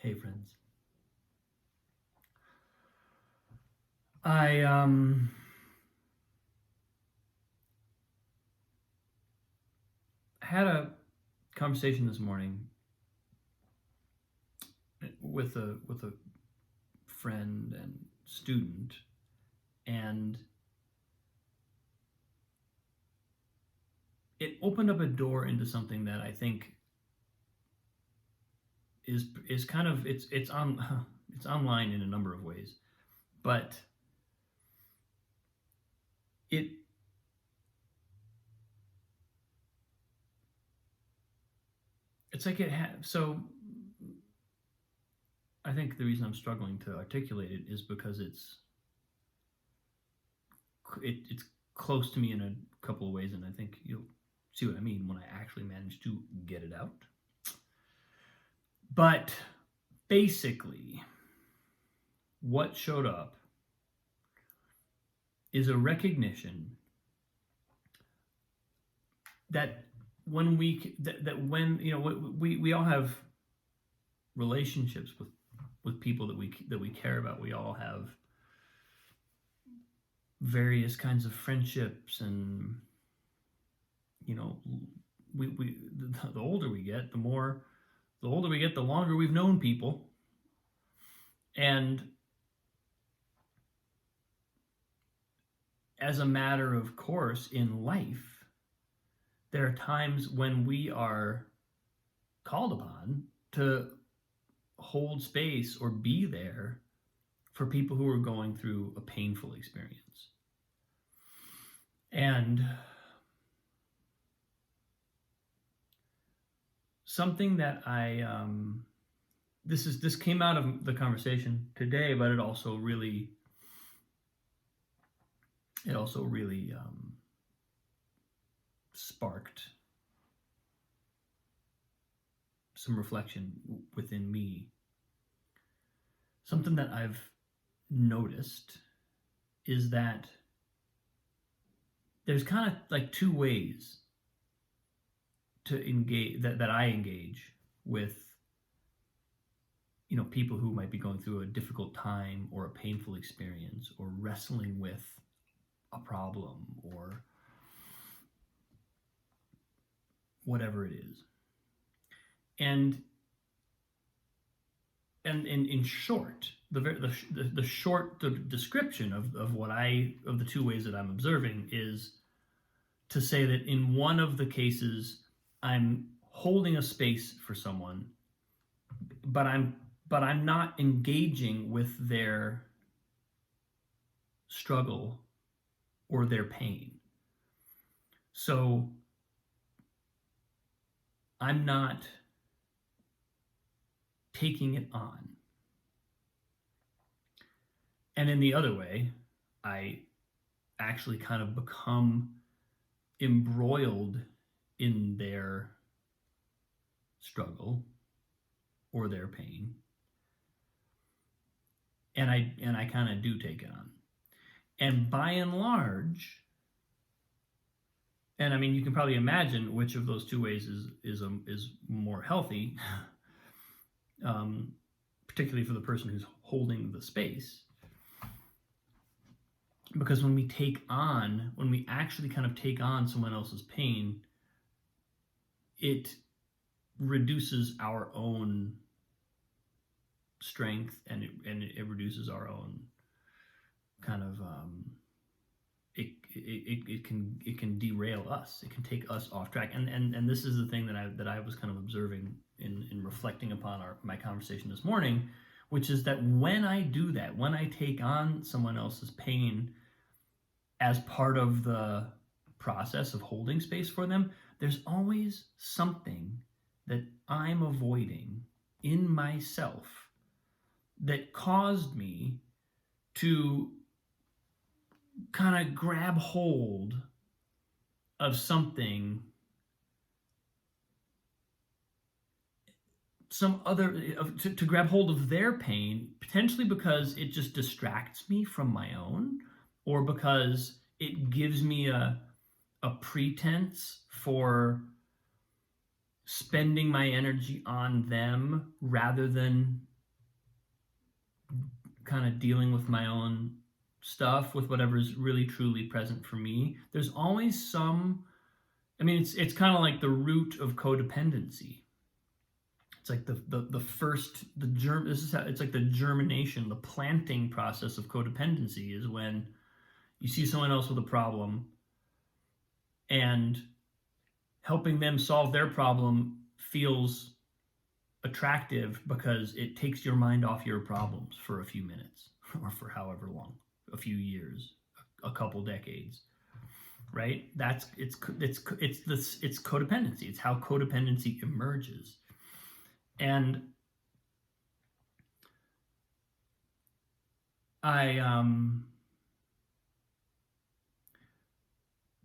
Hey friends. I had a conversation this morning with a friend and student, and it opened up a door into something that I think is kind of it's on it's online in a number of ways, but it it's like it had so I think the reason I'm struggling to articulate it is because it's close to me in a couple of ways, and I think you'll see what I mean when I actually manage to get it out. But basically, what showed up is a recognition that when we all have relationships with people that we care about. We all have various kinds of friendships, and we the older we get, the longer we've known people. And as a matter of course in life, there are times when we are called upon to hold space or be there for people who are going through a painful experience. And something that this came out of the conversation today, but it also really sparked some reflection within me. Something that I've noticed is that there's kind of like two ways to engage that I engage with people who might be going through a difficult time or a painful experience or wrestling with a problem or whatever it is. And in short, the short description of the two ways that I'm observing is to say that in one of the cases I'm holding a space for someone, but I'm not engaging with their struggle or their pain. So I'm not taking it on. And in the other way, I actually kind of become embroiled in their struggle or their pain. And I kind of do take it on. And by and large, and I mean, you can probably imagine which of those two ways is more healthy, particularly for the person who's holding the space. Because when we actually kind of take on someone else's pain, it reduces our own strength, and it reduces our own kind of it can derail us. It can take us off track. And this is the thing that I was kind of observing in reflecting upon my conversation this morning, which is that when I do that, when I take on someone else's pain as part of the process of holding space for them, there's always something that I'm avoiding in myself that caused me to kind of grab hold of something, to grab hold of their pain, potentially because it just distracts me from my own, or because it gives me a pretense for spending my energy on them rather than kind of dealing with my own stuff, with whatever's really truly present for me, there's always some, I mean, it's kind of like the root of codependency. It's like the first, the germ, this is how, it's like the germination, the planting process of codependency is when you see someone else with a problem, and helping them solve their problem feels attractive because it takes your mind off your problems for a few minutes or for however long, a few years, a couple decades, right? It's codependency. It's how codependency emerges. And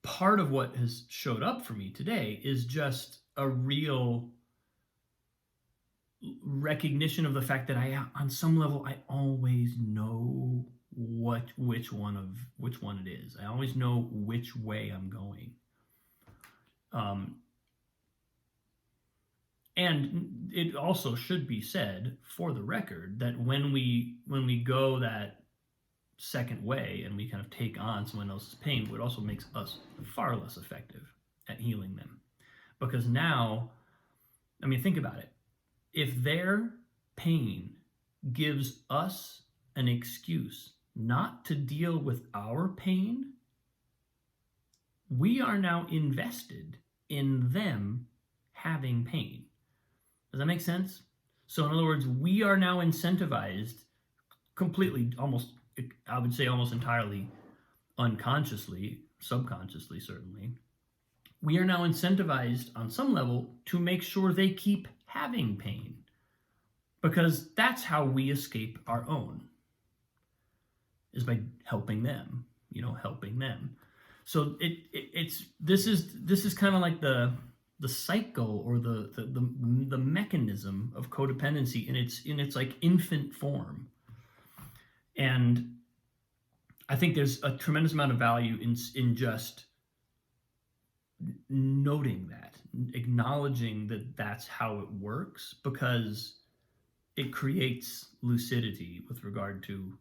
part of what has showed up for me today is just a real recognition of the fact that on some level, I always know which one it is. I always know which way I'm going. And it also should be said, for the record, that when we go that second way and we kind of take on someone else's pain, it also makes us far less effective at healing them. Because now, I mean, think about it. If their pain gives us an excuse not to deal with our pain, we are now invested in them having pain. Does that make sense? So in other words, we are now incentivized completely, almost, I would say almost entirely unconsciously, subconsciously certainly, we are now incentivized on some level to make sure they keep having pain, because that's how we escape our own, is by helping them, helping them. So this is kind of like the cycle, or the mechanism of codependency in its like infant form. And I think there's a tremendous amount of value in just noting that, acknowledging that that's how it works, because it creates lucidity with regard to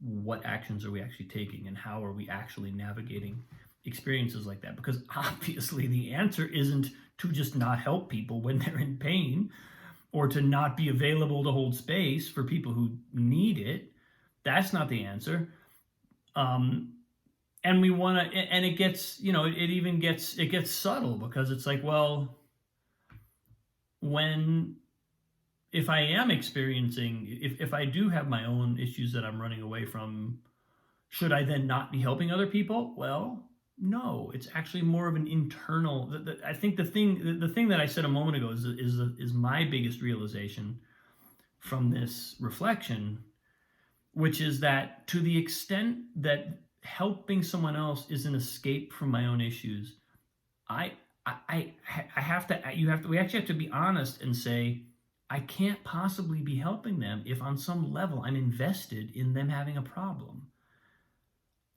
what actions are we actually taking and how are we actually navigating experiences like that. Because obviously the answer isn't to just not help people when they're in pain, or to not be available to hold space for people who need it. That's not the answer. And we want to, and it gets, it gets subtle, because it's like, well, if I am experiencing, if I do have my own issues that I'm running away from, should I then not be helping other people? Well, no, it's actually more of an internal. I think the thing that I said a moment ago is my biggest realization from this reflection, which is that to the extent that helping someone else is an escape from my own issues, we actually have to be honest and say, I can't possibly be helping them if on some level I'm invested in them having a problem.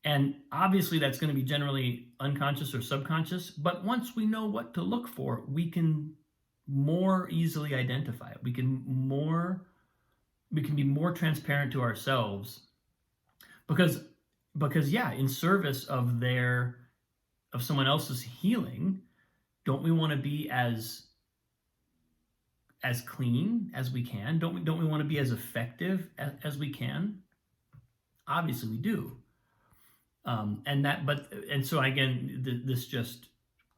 And obviously that's going to be generally unconscious or subconscious, but once we know what to look for, we can more easily identify it. We can be more transparent to ourselves, because yeah, in service of someone else's healing, don't we want to be as clean as we can? Don't we want to be as effective as we can? Obviously we do. And so again, this just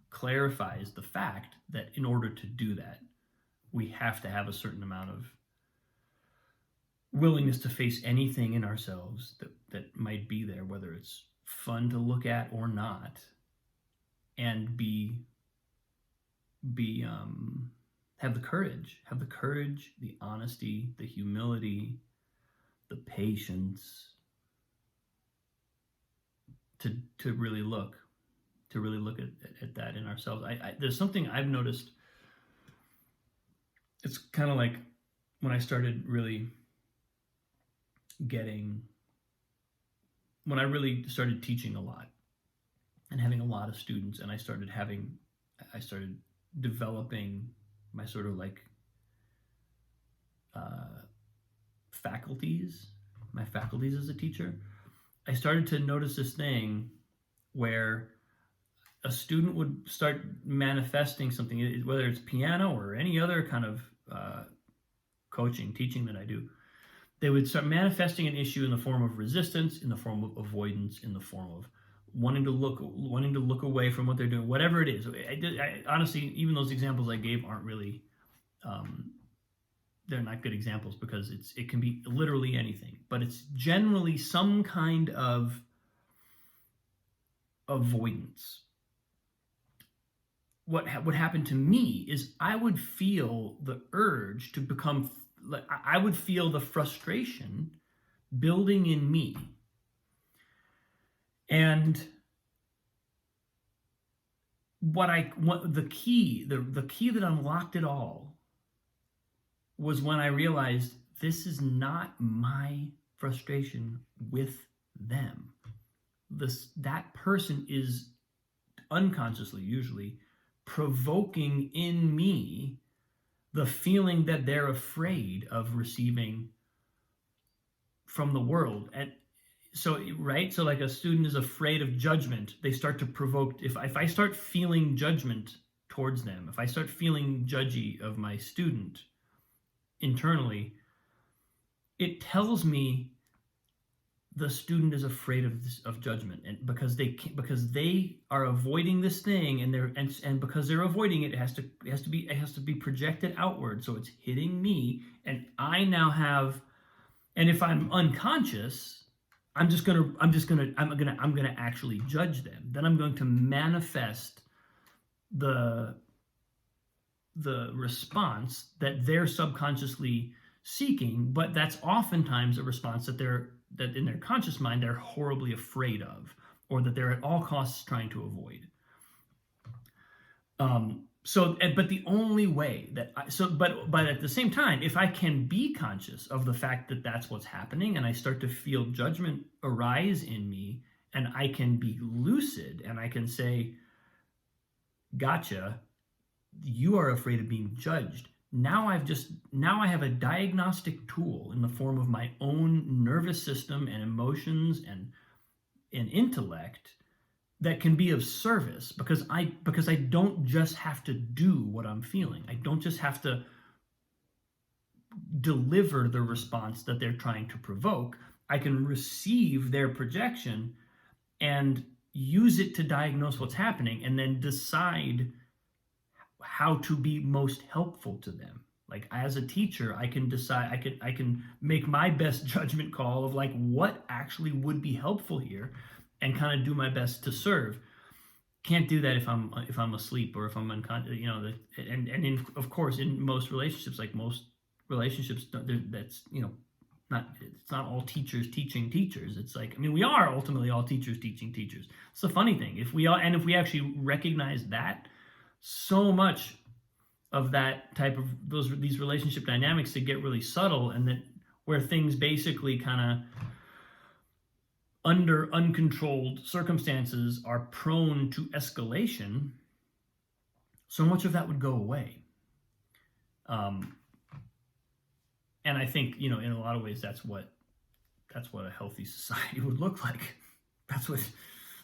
clarifies the fact that in order to do that, we have to have a certain amount of willingness to face anything in ourselves that might be there, whether it's fun to look at or not, and have the courage, the honesty, the humility, the patience to really look at that in ourselves. There's something I've noticed. It's kind of like when I started really when I really started teaching a lot and having a lot of students, and I started developing my sort of like my faculties as a teacher, I started to notice this thing where a student would start manifesting something, whether it's piano or any other kind of teaching that I do. They would start manifesting an issue in the form of resistance, in the form of avoidance, in the form of wanting to look away from what they're doing, whatever it is. I honestly, even those examples I gave aren't really, they're not good examples, because it can be literally anything, but it's generally some kind of avoidance. What would happen to me is I would feel the urge to become, I would feel the frustration building in me. And the key that unlocked it all was when I realized this is not my frustration with them. That person is unconsciously, usually, provoking in me the feeling that they're afraid of receiving from the world. And so, right? So like a student is afraid of judgment, they start to provoke. If I start feeling judgment towards them, if I start feeling judgy of my student internally, it tells me the student is afraid of judgment, and because they are avoiding this thing, and because they're avoiding it, it has to be projected outward, so it's hitting me, and I now have, and if I'm unconscious, I'm gonna actually judge them. Then I'm going to manifest the response that they're subconsciously seeking, but that's oftentimes a response that in their conscious mind they're horribly afraid of, or that they're at all costs trying to avoid. But the only way but at the same time, if I can be conscious of the fact that that's what's happening, and I start to feel judgment arise in me, and I can be lucid, and I can say, gotcha, you are afraid of being judged. Now I have a diagnostic tool in the form of my own nervous system and emotions and intellect that can be of service, because I don't just have to do what I'm feeling. I don't just have to deliver the response that they're trying to provoke. I can receive their projection and use it to diagnose what's happening, and then decide how to be most helpful to them. Like, as a teacher, I can decide, I can make my best judgment call of like what actually would be helpful here, and kind of do my best to serve. Can't do that if I'm asleep, or if I'm unconscious. Of course, in most relationships, that's it's not all teachers teaching teachers. It's like, we are ultimately all teachers teaching teachers. It's a funny thing. If we actually recognize that, so much of that type of these relationship dynamics that get really subtle, and that where things basically kind of under uncontrolled circumstances are prone to escalation, so much of that would go away. And I think, in a lot of ways, that's what a healthy society would look like. That's when,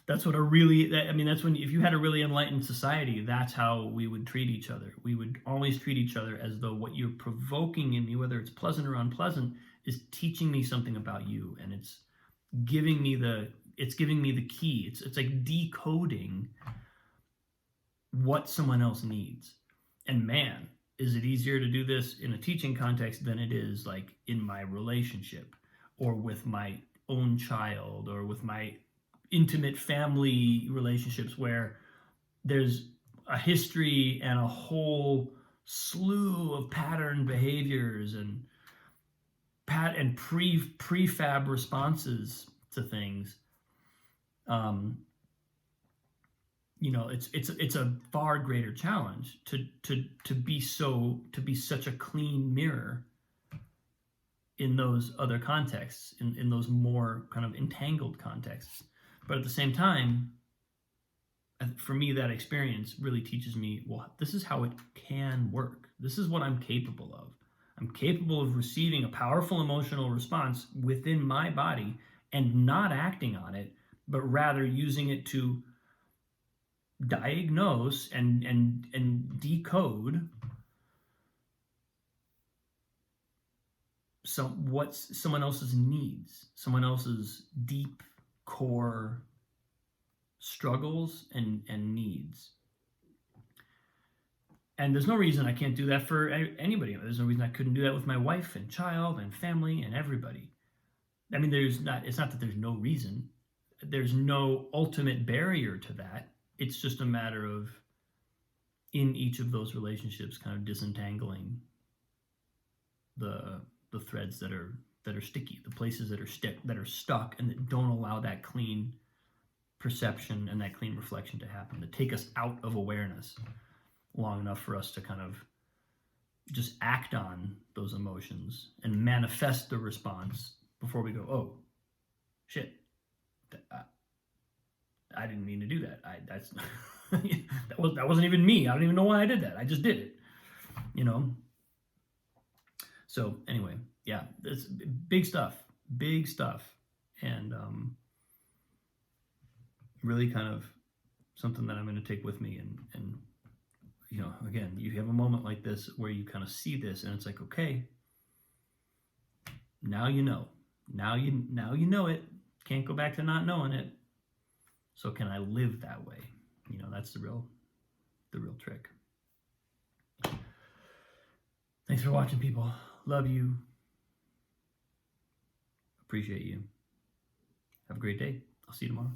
if you had a really enlightened society, that's how we would treat each other. We would always treat each other as though what you're provoking in me, whether it's pleasant or unpleasant, is teaching me something about you, and it's giving me the key. It's like decoding what someone else needs. And man, is it easier to do this in a teaching context than it is like in my relationship, or with my own child, or with my intimate family relationships, where there's a history and a whole slew of pattern behaviors and prefab responses to things. It's a far greater challenge to be such a clean mirror in those other contexts, in those more kind of entangled contexts. But at the same time, for me, that experience really teaches me, well, this is how it can work. This is what I'm capable of. I'm capable of receiving a powerful emotional response within my body and not acting on it, but rather using it to diagnose and decode what's someone else's needs, someone else's deep core struggles and needs. And there's no reason I can't do that for anybody. There's no reason I couldn't do that with my wife and child and family and everybody. I mean, it's not that there's no reason. There's no ultimate barrier to that. It's just a matter of, in each of those relationships, kind of disentangling the threads that are sticky, the places that are stuck and that don't allow that clean perception and that clean reflection to happen, to take us out of awareness long enough for us to kind of just act on those emotions and manifest the response before we go, oh shit, I didn't mean to do that. That wasn't even me. I don't even know why I did that. I just did it, you know. So anyway, yeah, it's big stuff, and really kind of something that I'm going to take with me. And you know, again, you have a moment like this where you kind of see this, and it's like, okay, now you know. Now you know it. Can't go back to not knowing it. So can I live that way? You know, that's the real trick. Thanks for watching, people. Love you. Appreciate you. Have a great day. I'll see you tomorrow.